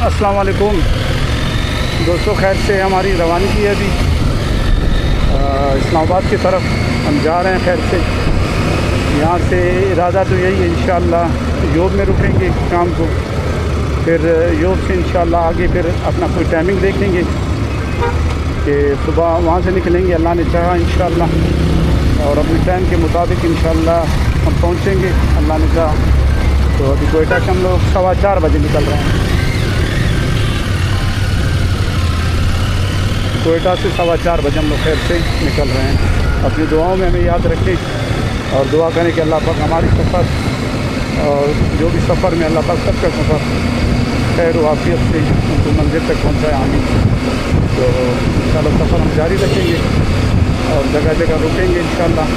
अस्सलाम वालेकुम दोस्तों, खैर से हमारी रवानगी है अभी इस्लामाबाद की तरफ हम जा रहे हैं। खैर से यहाँ से इरादा तो यही है, इंशाअल्लाह योग में रुकेंगे शाम को, फिर योग से इंशाअल्लाह आगे फिर अपना कोई टाइमिंग देखेंगे कि सुबह वहाँ से निकलेंगे अल्लाह ने चाहा इंशाअल्लाह, और अपने टाइम के मुताबिक इंशाअल्लाह हम पहुँचेंगे अल्लाह ने चाहा। तो अभी कोयटा से हम लोग 4:15 बजे निकल रहे हैं। कोयटा से 4:15 बजे हम लोग खैर से निकल रहे हैं। अपनी दुआओं में हमें याद रखें और दुआ करें कि अल्लाह पाक हमारी सफ़र और जो भी सफ़र में अल्लाह पाक सबका सफ़र खैर वाफ़ियत से उनको मंज़िल तक पहुँचाए, आमीन। तो इंशाअल्लाह सफ़र हम जारी रखेंगे और जगह जगह रुकेंगे इंशाअल्लाह,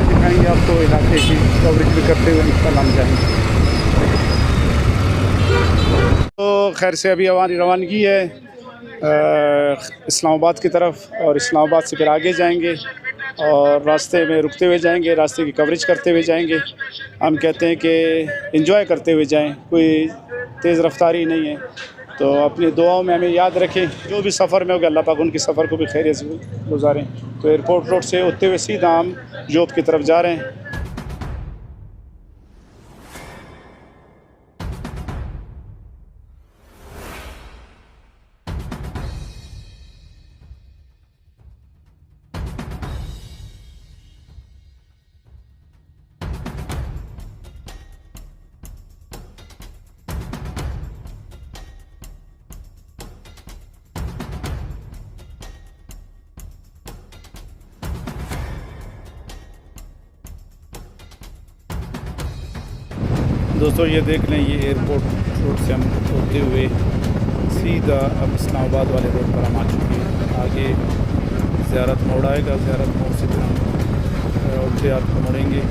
दिखाएंगे आपको इलाके की कवरेज भी करते हुए इंशाअल्लाह हम जाएंगे। तो खैर से अभी हमारी रवानगी है इस्लामाबाद की तरफ, और इस्लामाबाद से फिर आगे जाएंगे और रास्ते में रुकते हुए जाएंगे, रास्ते की कवरेज करते हुए जाएंगे। हम कहते हैं कि एंजॉय करते हुए जाएं, कोई तेज़ रफ्तारी नहीं है। तो अपनी दुआओं में हमें याद रखें, जो भी सफ़र में होगा अल्लाह पाक उनकी सफ़र को भी खैरियत से गुजारें। तो एयरपोर्ट रोड से होते हुए सीधा हम जॉब की तरफ जा रहे हैं। दोस्तों ये देख लें, ये एयरपोर्ट रोड से हम होते हुए सीधा अब इस्लामाबाद वाले रोड पर हम आ चुके हैं। आगे ज़ियारत मोड़ आएगा, ज़ियारत मोड़ से फिर हम उल्टे हाथ को मुड़ेंगे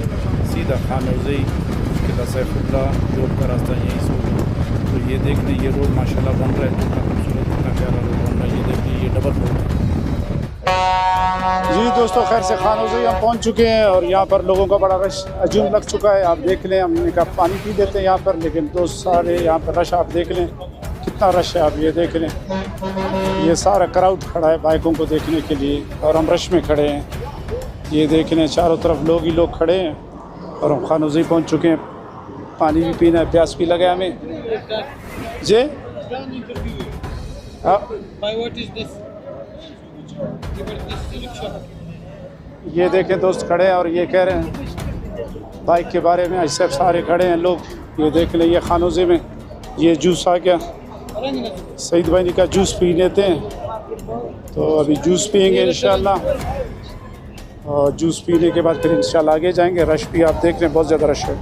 सीधा खानौज़ई, किला सैफुल्ला जॉब का रास्ता यहीं से होगा। तो ये देख लें, ये रोड माशाल्लाह बन रहा है, कितना खूबसूरत, कितना प्यारा रोड बन रहा है। ये देखिए, ये डबल रोड है। जी दोस्तों, खैर से खानौज़ई हम पहुंच चुके हैं और यहाँ पर लोगों का बड़ा रश हजूम लग चुका है। आप देख लें, हमने कहा पानी पी लेते हैं यहाँ पर, लेकिन दोस्त सारे यहाँ पर रश आप देख लें कितना रश है। आप ये देख लें, ये सारा क्राउड खड़ा है बाइकों को देखने के लिए और हम रश में खड़े हैं। ये देख लें, चारों तरफ लोग ही लोग खड़े हैं और हम खानौज़ई पहुँच चुके हैं। पानी भी पीना है, प्यास भी लगा हमें जी। ये देखें दोस्त खड़े हैं और ये कह रहे हैं बाइक के बारे में, ऐसे सारे खड़े हैं लोग। ये देख लें, ये खानौज़ई में ये जूस आ गया, सईद भाई का जूस पी लेते हैं। तो अभी जूस पियेंगे इंशाल्लाह, और जूस पीने के बाद फिर इंशाल्लाह आगे जाएंगे। रश भी आप देख रहे हैं, बहुत ज़्यादा रश है।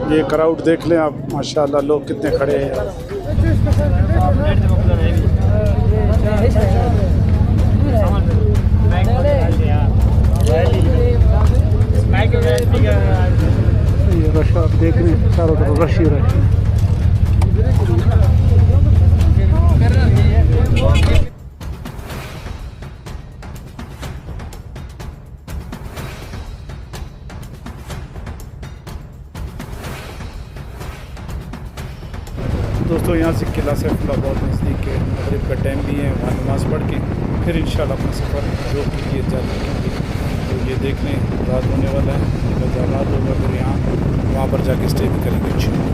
ये क्राउड देख लें आप, माशाल्लाह लोग कितने खड़े हैं। ये रश आप देख रहे हैं, चारों तरफ रश ही रश है। दोस्तों यहाँ से किला सैफुल्ला बहुत नज़दीक है, मगरिब का टाइम भी है, वहाँ नमाज़ पढ़ के फिर इंशाल्लाह अपना सफ़र जो के लिए जारी करेंगे। तो ये देख लें, रात होने वाला है, जब रात होगा फिर यहाँ वहाँ पर जाके स्टे भी करेंगे इंशाल्लाह।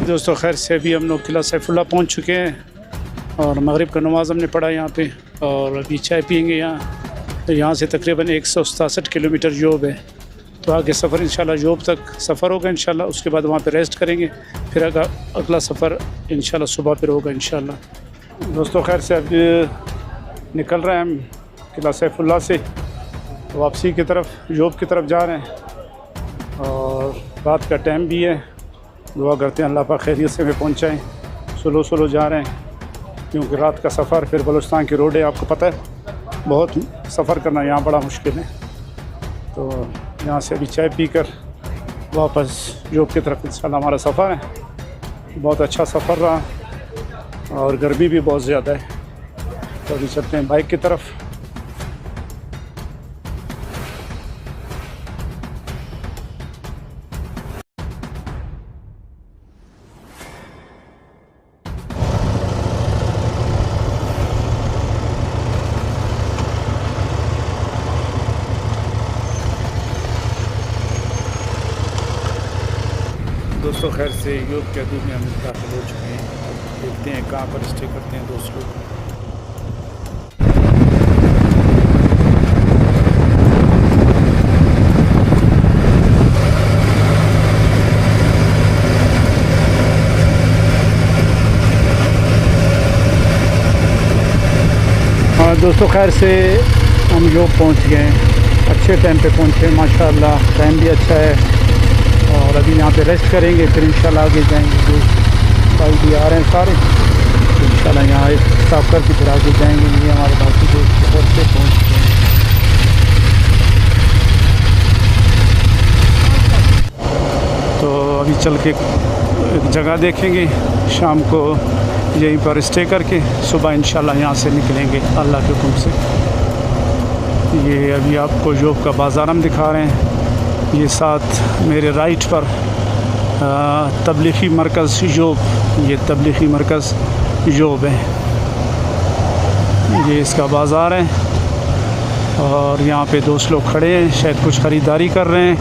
दोस्तों खैर से अभी हम लोग किला सैफुल्ला पहुँच चुके हैं और मगरिब का नमाज़ हमने पढ़ा यहाँ पे, और अभी चाय पियेंगे यहाँ। तो यहाँ से तकरीबन 167 किलोमीटर जॉब है। तो आगे सफ़र इंशाल्लाह जॉब तक सफ़र होगा इंशाल्लाह, उसके बाद वहाँ पे रेस्ट करेंगे, फिर अगला सफ़र इंशाल्लाह सुबह फिर होगा इंशाल्लाह। दोस्तों खैर से अब निकल रहे हैं हम किला सैफुल्ला से वापसी की तरफ, जॉब की तरफ जा रहे हैं और रात का टाइम भी है। दुआ करते हैं अल्लाह पाक खैरियत से हमें पहुँचाएँ। स्लो स्लो जा रहे हैं क्योंकि रात का सफ़र फिर बलूचिस्तान की रोड है, आपको पता है बहुत सफ़र करना यहाँ बड़ा मुश्किल है। तो यहाँ से अभी चाय पीकर वापस जॉब की तरफ इंशाल्लाह हमारा सफ़र है। बहुत अच्छा सफ़र रहा और गर्मी भी बहुत ज़्यादा है। तो अभी चलते हैं बाइक की तरफ। दोस्तों खैर से योग के अदूब में हम दाखिल हो चुके हैं। देखते हैं कहाँ पर स्टे करते हैं दोस्त लोग। हाँ दोस्तों खैर से हम योग पहुँच गए हैं, अच्छे टाइम पे पहुँचे माशाल्लाह, टाइम भी अच्छा है। और अभी यहाँ पे रेस्ट करेंगे, फिर इंशाल्लाह आगे जाएंगे। जो भाई भी आ रहे हैं सारे, तो इंशाल्लाह यहाँ स्टॉप करके फिर आगे जाएंगे। ये हमारे बाकी दोस्त घर से पहुँच गए हैं। तो अभी चल के एक जगह देखेंगे, शाम को यहीं पर स्टे करके सुबह इंशाल्लाह यहाँ से निकलेंगे अल्लाह के हुक्म से। ये अभी आपको जोब का बाज़ार हम दिखा रहे हैं। ये साथ मेरे राइट पर तबलीगी मरकज़ जोब, ये तबलीगी मरकज़ जोब है। ये इसका बाज़ार है और यहाँ पे दोस्त लोग खड़े हैं, शायद कुछ ख़रीदारी कर रहे हैं।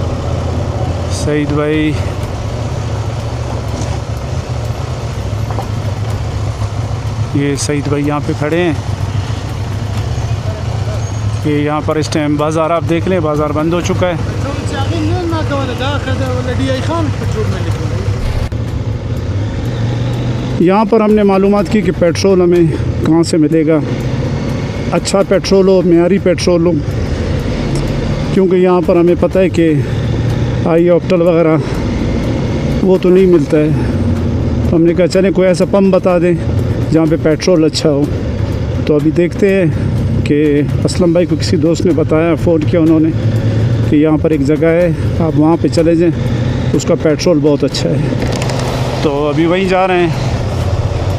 सईद भाई, ये सईद भाई यहाँ पे खड़े हैं। ये यहाँ पर इस टाइम बाज़ार आप देख लें, बाज़ार बंद हो चुका है। यहाँ पर हमने मालूमात की कि पेट्रोल हमें कहाँ से मिलेगा, अच्छा पेट्रोल हो, मेयारी पेट्रोल हो, क्योंकि यहाँ पर हमें पता है कि आई ऑक्टल वगैरह वो तो नहीं मिलता है। तो हमने कहा चलें कोई ऐसा पंप बता दें जहाँ पे पेट्रोल अच्छा हो। तो अभी देखते हैं कि असलम भाई को किसी दोस्त ने बताया, फ़ोन किया उन्होंने कि यहाँ पर एक जगह है, आप वहाँ पे चले जाएं, उसका पेट्रोल बहुत अच्छा है। तो अभी वहीं जा रहे हैं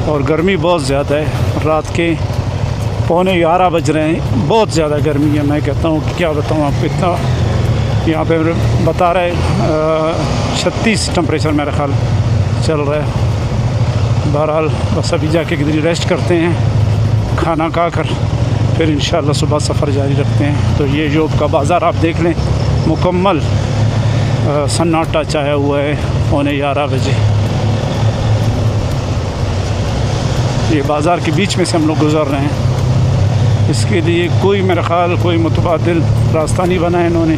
और गर्मी बहुत ज़्यादा है, रात के 11:15 बज रहे हैं, बहुत ज़्यादा गर्मी है। मैं कहता हूँ कि क्या बताऊँ आपको, इतना यहाँ पे बता रहा है 36 टेम्परेचर मेरा ख्याल चल रहा है। बहरहाल बस अभी जाके कितनी रेस्ट करते हैं, खाना खा कर फिर इंशाल्लाह सुबह सफ़र जारी रखते हैं। तो ये जोब का बाज़ार आप देख लें, मुकम्मल सन्नाटा छाया हुआ है 11:15 बजे। ये बाज़ार के बीच में से हम लोग गुज़र रहे हैं। इसके लिए कोई मेरा ख़्याल कोई मुतबादिल रास्ता नहीं बना है इन्होंने,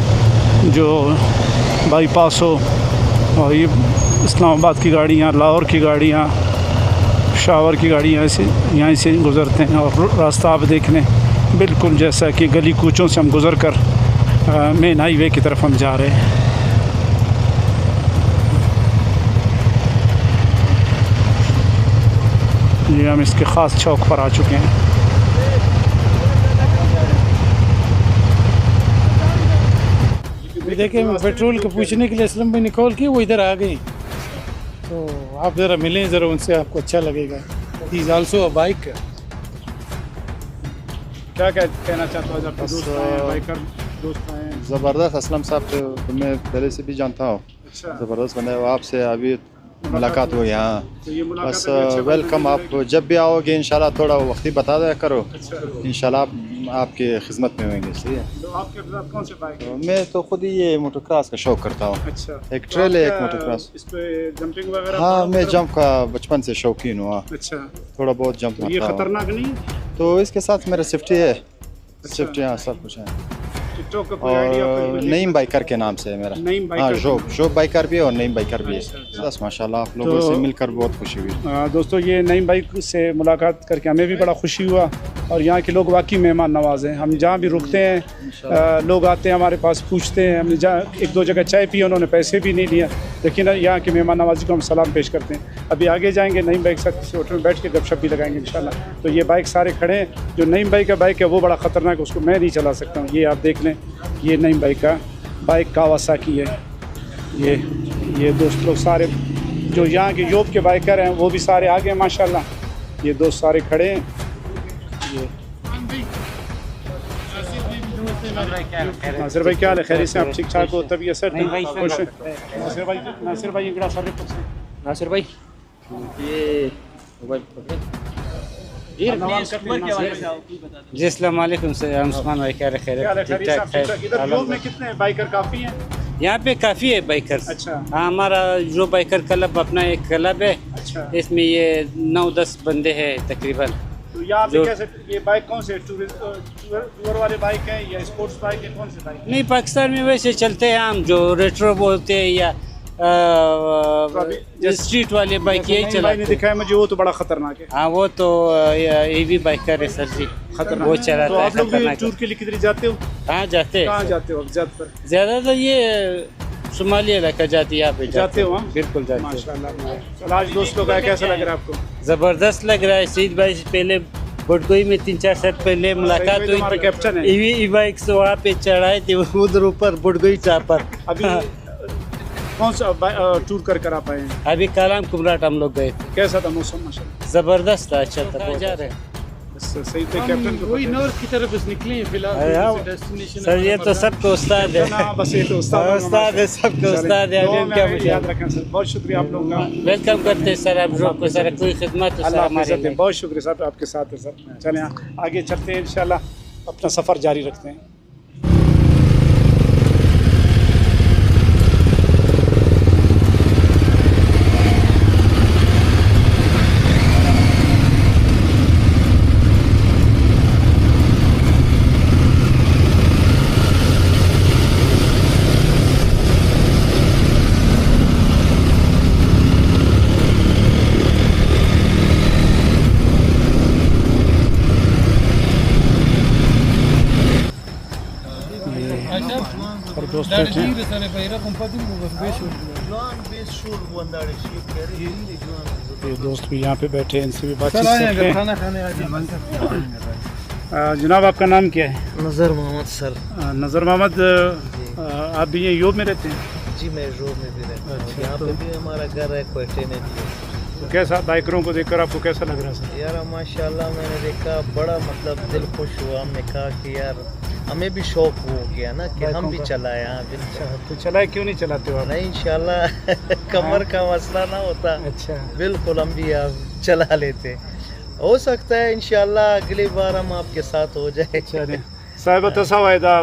जो बाईपास हो। और ये इस्लामाबाद की गाड़ियाँ, लाहौर की गाड़ियाँ, शावर की गाड़ियाँ ऐसे यहाँ से गुज़रते हैं। और रास्ता आप देख लें, बिल्कुल जैसा कि गली कूचों से हम गुज़र कर मेन हाईवे की तरफ हम जा रहे हैं। ये हम इसके ख़ास चौक पर आ चुके हैं। देखिए मैं पेट्रोल को पूछने के लिए असलम भाई ने कॉल की, वो इधर आ गई। तो आप ज़रा मिलें ज़रा उनसे, आपको अच्छा लगेगा। He is also a bike. क्या कहना चाहता हूँ, आपके दोस्त आए, बाइकर दोस्त आए हैं? ज़बरदस्त। असलम साहब तो मैं पहले से भी जानता हूँ, अच्छा, ज़बरदस्त बंदा है। आपसे अभी मुलाकात हुई। हाँ तो ये मुलाकात बस अभी अच्छा वेलकम। आप जब भी आओगे इंशाल्लाह थोड़ा वक्त ही बता दिया करो, अच्छा। इंशाल्लाह आपके खिदमत में होंगे। सही है। तो आपके साथ कौन से बाइक है? तो मैं तो खुद ही ये मोटोक्रॉस का शौक करता हूँ। अच्छा, एक ट्रेल है, तो एक आप मोटोक्रॉस। इस पे जंपिंग वगैरह? हाँ मैं जंप का बचपन से शौकीन हुआ, अच्छा, थोड़ा बहुत जंप तो ये मारता हूँ। खतरनाक नहीं है? तो इसके साथ मेरा सेफ्टी है, सेफ्टी हाँ सब कुछ है। टिकटॉक का कोई आइडिया? और नईम बाइकर के नाम से है मेरा। नईम बाइकर? हाँ जोब बाइकर भी है और नईम बाइकर भी अच्छा, है। बस माशाल्लाह आप लोगों तो से मिलकर बहुत खुशी हुई। दोस्तों ये नईम बाइक से मुलाकात करके हमें भी बड़ा खुशी हुआ। और यहाँ के लोग वाकई मेहमान नवाज हैं। हम जहाँ भी रुकते हैं लोग आते हैं हमारे पास, पूछते हैं। हमने जहाँ एक दो जगह चाय पी, उन्होंने पैसे भी नहीं लिया, लेकिन यहाँ की मेहमान नवाजी को हम सलाम पेश करते हैं। अभी आगे जाएंगे, नईम बाइक साथ किसी होटल में बैठ के गपशप भी लगाएंगे इंशाल्लाह। तो ये बाइक सारे खड़े हैं। जो नईम बाइक का बाइक है वो बड़ा ख़तरनाक है, उसको मैं नहीं चला सकता हूँ। ये आप देख लें, ये नईम बाइक का बाइक कावासाकी है। ये दोस्त लोग सारे जो यहाँ के यूब के बाइकर हैं वो भी सारे आगे हैं माशाल्लाह। ये दोस्त सारे खड़े हैं। ये नासिर भाई क्या हाल है? खैर से आप ठीक ठाक हो? तबीयत सेट है? खुश हैं? नासिर भाई इंगड़ा सर नासिर भाई ये मोबाइल जी अस्सलाम वालेकुम से उस्मान भाई क्या खैर क्या हाल है? ठीक खैरियत से ठाक आप ठीक ठाक? इधर खैर लोग में कितने हैं? बाइकर काफी हैं? यहाँ पे काफ़ी है बाइकर्स। अच्छा। हाँ हमारा जो बाइकर क्लब अपना एक क्लब है, अच्छा। इसमें ये 9-10 बंदे हैं तकरीबन। तो यहाँ पे जो- कैसे ये बाइक कौन से टूर वाले बाइक हैं या स्पोर्ट्स बाइक है? कौन से बाइक? नहीं पाकिस्तान में वैसे चलते हैं हम जो रेट्रो बोलते हैं या स्ट्रीट वाले बाइक यही भाई ने चलाते हैं। दिखाया मुझे, वो तो बड़ा खतरनाक है। हाँ वो तो ये भी बाइकर है सर जी, खतरनाक वो तो चलाता है आप लोग भी खतरनाक। टूर के लिए किधर जाते हो? कहाँ जाते कहाँ हैं? जाते हो आप ज्यादातर? ज़्यादातर ये शुमाली इलाका जाती है, यहाँ पे जाते हो? हाँ? बिल्कुल जाते हैं। माशाल्लाह। चलो आज दोस्तों का कैसा लग रहा है आपको? ज़बरदस्त लग रहा है। सईद भाई से पहले बटगोई में 3-4 साल पहले मुलाकात भाई हुई हमारे कैप्टन है। ई बाइक से वहाँ पे चढ़ाए थे उधर ऊपर बटगोई टाप पर। अभी कौन सा टूर कर आप आए हैं? अभी कालाम कुमराट हम लोग गए थे, कैसा था मौसम? माशाल्लाह जबरदस्त था, अच्छा था। जा रहे हैं सही थे कैप्टन को वही पता है। नॉर्थ की तरफ बस निकले हैं अरे फिलहाल हाँ, डेस्टिनेशन सर ये तो सबको उस्ताद है। हाँ, बस ये तो उस्ताद है उस्ताद है, सबको उस्ताद है। अभी हम क्या याद पूछें? रखें सर, बहुत शुक्रिया आप लोगों का। वेलकम करते हैं सर आप लोग को, सर कोई खिदमत हो सर अल्लाह हमारे हाफिज़, लिए। बहुत शुक्रिया साहब, आपके साथ है सर। चलें आगे चलते हैं, इंशाल्लाह अपना सफ़र जारी रखते हैं। और दोस्तों ये दोस्त भी यहाँ पे बैठे हैं, इनसे भी बातचीत करते हैं। खाना खाने जनाब आपका नाम क्या है? नज़र मोहम्मद सर। नज़र मोहम्मद, आप भी ये योग में रहते हैं? जी मैं रोड में भी रहता हूँ, अच्छा, यहाँ पे भी हमारा घर है, क्वेटे में भी है। तो कैसा बाइकरों को देखकर आपको कैसा लग रहा है सर? यार माशाल्लाह मैंने देखा, बड़ा मतलब दिल खुश हुआ। हमने कहा कि यार हमें भी शौक हो गया ना कि हम भी चलाए। हाँ बिल्कुल। तो चलाए क्यों नहीं चलाते हो आप? नहीं इंशाल्लाह कमर का मसला ना होता, अच्छा। बिल्कुल हम भी आप चला लेते। हो सकता है इंशाल्लाह अगली बार हम आपके साथ हो जाए। चले साहिब तसा वायदा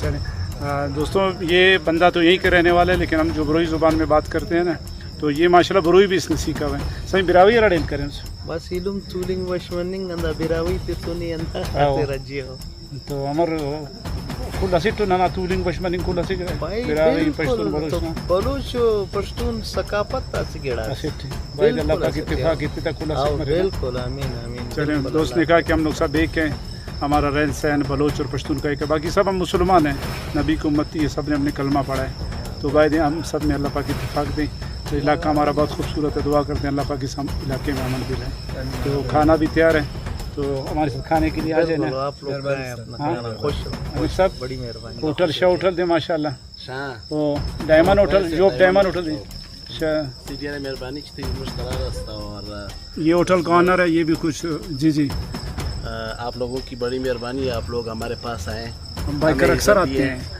चले दोस्तों ये बंदा तो यहीं के रहने वाला है, लेकिन हम जो बरोई ज़ुबान में बात करते हैं ना, तो ये माशाल्लाह बरोई भी इसने सीखा हुआ है। सही बिरावी या रडेल करें बस इलुम तूलिंग वशवनिंग अंदा बिरावी तितुनी अंदा आओ। खाते रजियो तो अमर कुला सिट ना तूलिंग बशमनिंग कुला सिट भाई बिरावी बिल्कुल, पश्तून तो बलोचना बलूच पश्तून सकाफत तासी गेड़ा। सिट भाई अल्लाह पाक बिल्कुल इत्तेफाक इत्ते तक कुला आओ सिट मरे। बिल्कुल आमीन आमीन। चले बिल्कुल दोस्त ने कहा कि हम लोग सब एक हैं, हमारा रहन सहन बलोच और पश्तून का एक है, बाकी सब हम मुसलमान हैं, नबी की उम्मती है, सब ने हमने कलमा पढ़ा है। तो भाई हम सब में अल्लाह पाक इत्तेफाक दें। तो इलाका हमारा बहुत खूबसूरत है, दुआ करते हैं अल्लाह पाक इस इलाके में अमन दिलाए। तो खाना भी तैयार है, तो हमारे साथ खाने के लिए आ जाए बिल्कुल, ना। आप लोग खाएं अपना हाँ। खाना, खुश हो। अमित साहब बड़ी मेहरबानी। होटल शाह होटल दे माशाल्लाह। तो डायमंड होटल जो डायमंड होटल दे मेहरबानी की मुश्तरार रास्ता और ये होटल का ऑनर है, ये भी कुछ जी जी आप लोगों की बड़ी मेहरबानी है, आप लोग हमारे पास आए। हम बाइकर हमें अक्सर इज्जत आते दी है। हैं।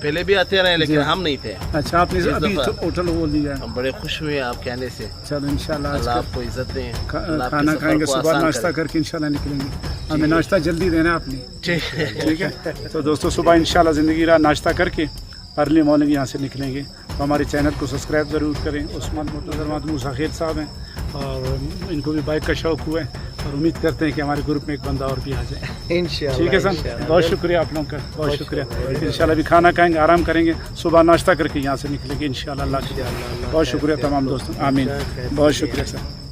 पहले भी आते रहे लेकिन हम नहीं थे। अच्छा आपने इस अभी दफ़ा। तो होटल बोल दिया है। हम बड़े खुश हुए आप कहने से। चलो इंशाल्लाह आज अल्लाह का आपको इज्जत दें, अल्लाह आपके खाना सफ़र खाएंगे, को सुबह आसान नाश्ता करे। करके इंशाल्लाह निकलेंगे। हमें नाश्ता जल्दी देना है आपने, ठीक है। ठीक है? तो दोस्तों सुबह इंशाल्लाह ज़िंदगी राह नाश्ता करके अर्ली मॉर्निंग यहाँ से निकलेंगे। तो हमारे चैनल को सब्सक्राइब ज़रूर करें। उस्मान मोटरजरमात मूसा खेर साहब हैं और इनको भी बाइक का शौक़ हुआ है, और उम्मीद करते हैं कि हमारे ग्रुप में एक बंदा और भी आ जाए। इंशाल्लाह ठीक है सर, इंशाल्लाह। बहुत शुक्रिया आप लोगों का, बहुत शुक्रिया। इंशाल्लाह भी खाना खाएंगे, आराम करेंगे, सुबह नाश्ता करके यहाँ से निकलेंगे इंशाल्लाह। अल्लाह के बहुत शुक्रिया तमाम दोस्तों, आमीन। बहुत शुक्रिया सर।